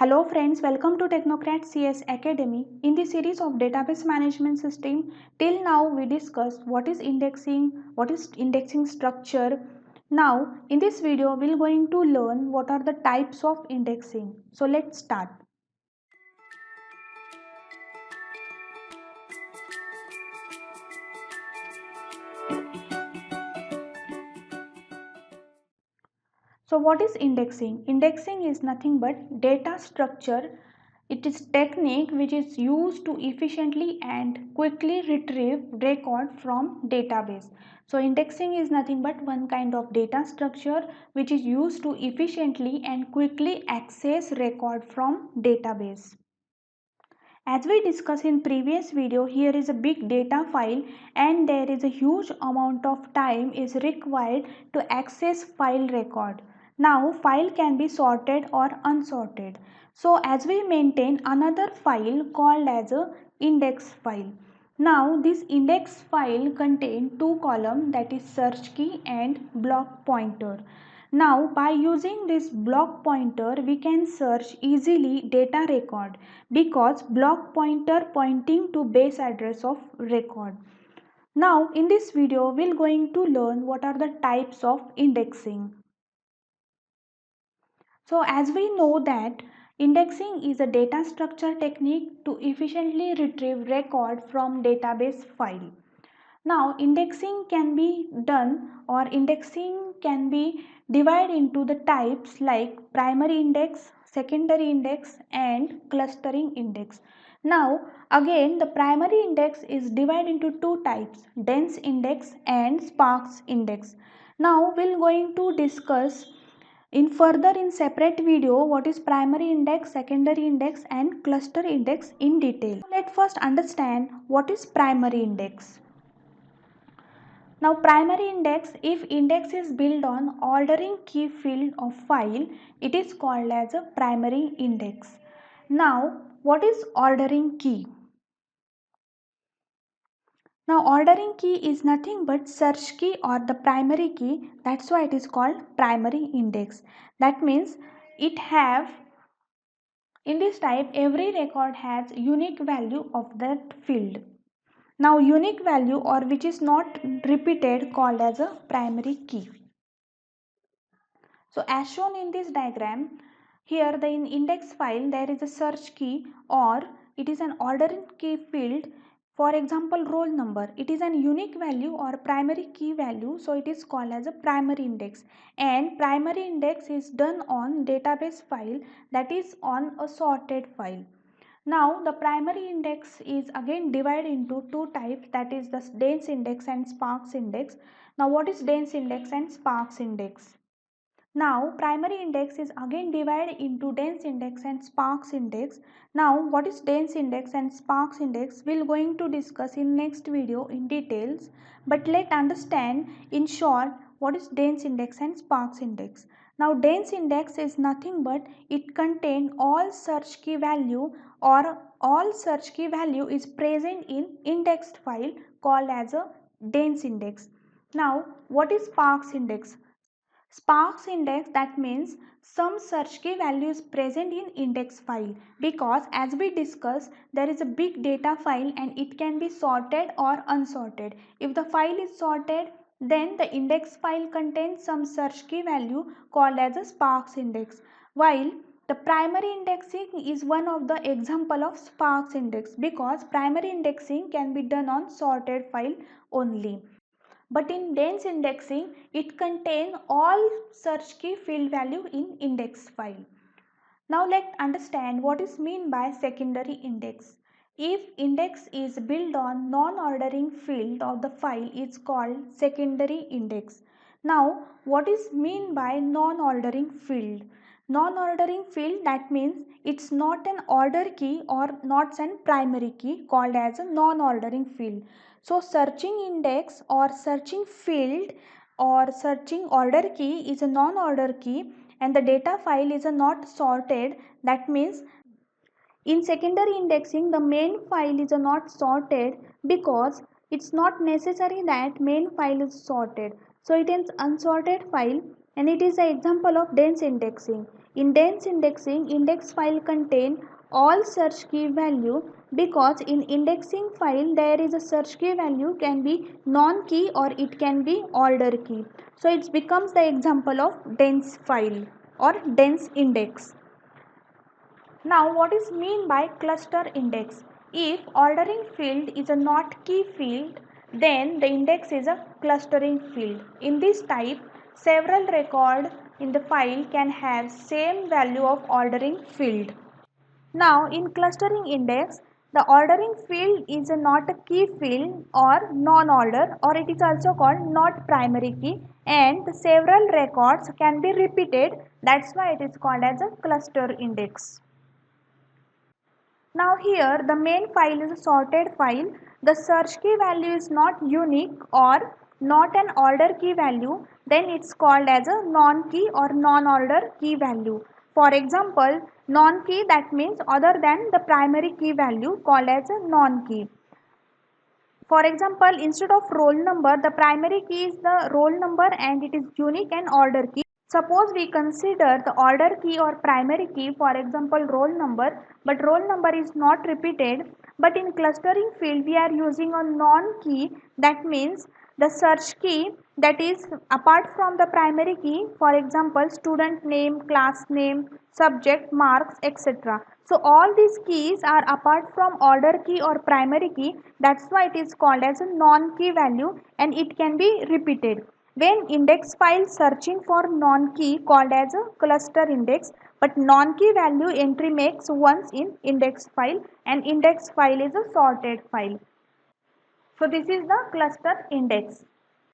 Hello friends, welcome to Technocrat CS Academy. In the series of database management system, till now we discussed what is indexing structure. Now in this video we are going to learn what are the types of indexing. So let's start. So what is indexing? Indexing is nothing but data structure. It is technique which is used to efficiently and quickly retrieve record from database. So indexing is nothing but one kind of data structure which is used to efficiently and quickly access record from database. As we discussed in previous video, here is a big data file and there is a huge amount of time is required to access file record. Now file can be sorted or unsorted. So as we maintain another file called as a index file. Now this index file contains two columns, that is search key and block pointer. Now by using this block pointer we can search easily data record because block pointer pointing to base address of record. Now in this video we are going to learn what are the types of indexing. So as we know that indexing is a data structure technique to efficiently retrieve record from database file. Now indexing can be done or indexing can be divided into the types like primary index, secondary index and clustering index. Now again the primary index is divided into two types, dense index and sparse index. Now we are going to discuss in separate video what is primary index, secondary index and cluster index in detail. Let's first understand what is primary index. Now primary index, if index is built on ordering key field of file, it is called as a primary index. Now what is ordering key? Now ordering key is nothing but search key or the primary key, that's why it is called primary index. That means it have, in this type every record has unique value of that field. Now unique value or which is not repeated called as a primary key. So as shown in this diagram, here the index file there is a search key or it is an ordering key field. For example, roll number, it is an unique value or primary key value, so it is called as a primary index. And primary index is done on database file, that is on a sorted file. Now the primary index is again divided into two types, that is the dense index and sparse index. Now what is dense index and sparse index? Now primary index is again divided into dense index and sparse index. Now what is dense index and sparse index we are going to discuss in next video in details, but let's understand in short what is dense index and sparse index. Now dense index is nothing but it contains all search key value or all search key value is present in indexed file called as a dense index. Now what is sparse index? Sparse index, that means some search key value is present in index file because as we discussed there is a big data file and it can be sorted or unsorted. If the file is sorted, then the index file contains some search key value called as a sparse index, while the primary indexing is one of the example of sparse index because primary indexing can be done on sorted file only. But in dense indexing, it contains all search key field value in index file. Now let's understand what is meant by secondary index. If index is built on non-ordering field of the file, is called secondary index. Now what is meant by non-ordering field? Non-ordering field, that means it's not an order key or not an primary key, called as a non-ordering field. So searching index or searching field or searching order key is a non-order key and the data file is a not sorted. That means in secondary indexing the main file is a not sorted because it's not necessary that main file is sorted. So it is unsorted file and it is an example of dense indexing. In dense indexing, index file contain all search key value because in indexing file there is a search key value can be non-key or it can be order key. So it becomes the example of dense file or dense index. Now what is mean by cluster index? If ordering field is a not key field, then the index is a clustering field. In this type, several record in the file can have same value of ordering field. Now in clustering index, the ordering field is not a key field or non-order, or it is also called not primary key, and the several records can be repeated. That's why it is called as a cluster index. Now here the main file is a sorted file. The search key value is not unique or not an order key value, then it's called as a non-key or non-order key value. For example, non-key, that means other than the primary key value, called as a non-key. For example, instead of roll number, the primary key is the roll number and it is unique and order key. Suppose we consider the order key or primary key, for example roll number, but roll number is not repeated. But in clustering field we are using a non-key, that means the search key that is apart from the primary key, for example student name, class name, subject, marks, etc. So all these keys are apart from order key or primary key. That's why it is called as a non-key value and it can be repeated. When index file searching for non-key called as a cluster index, but non-key value entry makes once in index file and index file is a sorted file. So this is the cluster index.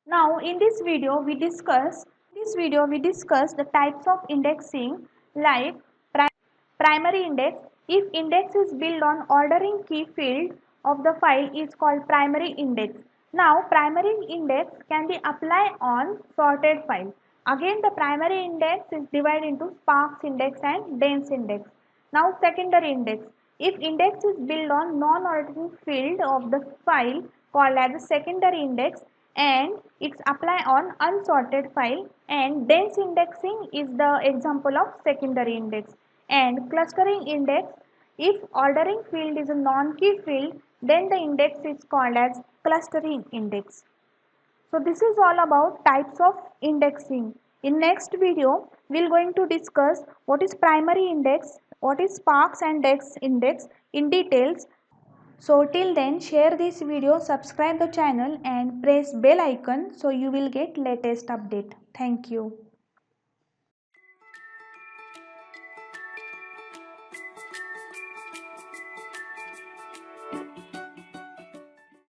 Now in this video we discuss the types of indexing like primary index. If index is built on ordering key field of the file is called primary index. Now primary index can be applied on sorted file. Again the primary index is divided into sparse index and dense index. Now secondary index. If index is built on non-ordering field of the file called as a secondary index and it's applied on unsorted file, and dense indexing is the example of secondary index. And clustering index, if ordering field is a non-key field, then the index is called as clustering index. So this is all about types of indexing. In next video, we are going to discuss what is primary index, what is sparse and dense index in details. So till then, share this video, subscribe the channel and press bell icon so you will get latest update. Thank you.